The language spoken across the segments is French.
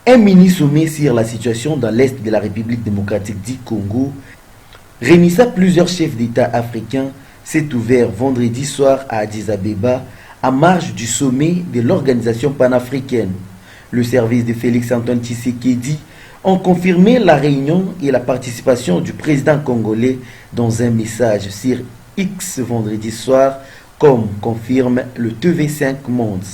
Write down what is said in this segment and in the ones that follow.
Un mini-sommet sur la situation dans l'Est de la République démocratique du Congo, réunissant plusieurs chefs d'État africains, s'est ouvert vendredi soir à Addis Abeba, à marge du sommet de l'organisation panafricaine. Le service de Félix-Antoine Tshisekedi ont confirmé la réunion et la participation du président congolais dans un message sur X vendredi soir, comme confirme le TV5 Monde.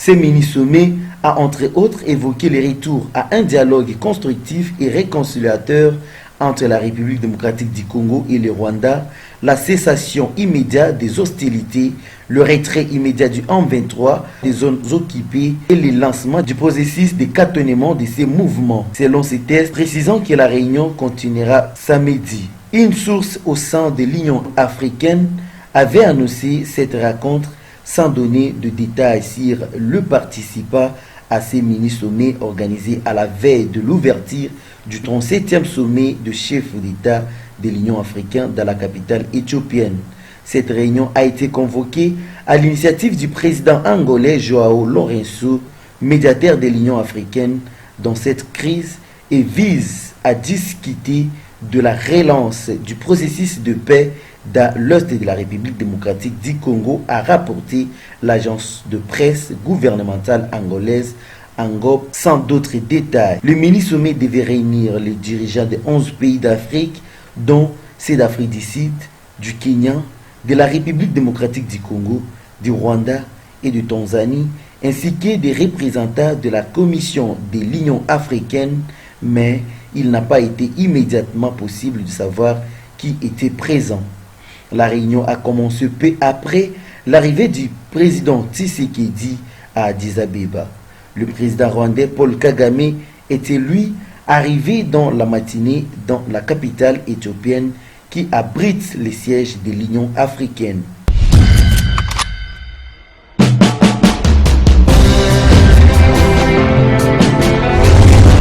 Ce mini-sommet a entre autres évoqué le retour à un dialogue constructif et réconciliateur entre la République démocratique du Congo et le Rwanda, la cessation immédiate des hostilités, le retrait immédiat du M23 des zones occupées et le lancement du processus de cantonnement de ces mouvements. Selon ces tests, précisant que la réunion continuera samedi. Une source au sein de l'Union africaine avait annoncé cette rencontre sans donner de détails sur le participant à ces mini-sommets organisés à la veille de l'ouverture du 37e sommet de chefs d'État de l'Union africaine dans la capitale éthiopienne. Cette réunion a été convoquée à l'initiative du président angolais Joao Lourenço, médiateur de l'Union africaine dans cette crise, et vise à discuter de la relance du processus de paix dans l'Est de la République démocratique du Congo, a rapporté l'agence de presse gouvernementale angolaise Angop sans d'autres détails. Le mini-sommet devait réunir les dirigeants de 11 pays d'Afrique, dont ceux d'Afrique du Sud, du Kenya, de la République démocratique du Congo, du Rwanda et de Tanzanie, ainsi que des représentants de la Commission de l'Union africaine, mais il n'a pas été immédiatement possible de savoir qui était présent. La réunion a commencé peu après l'arrivée du président Tshisekedi à Addis Abeba. Le président rwandais Paul Kagame était lui arrivé dans la matinée dans la capitale éthiopienne qui abrite les sièges de l'Union africaine.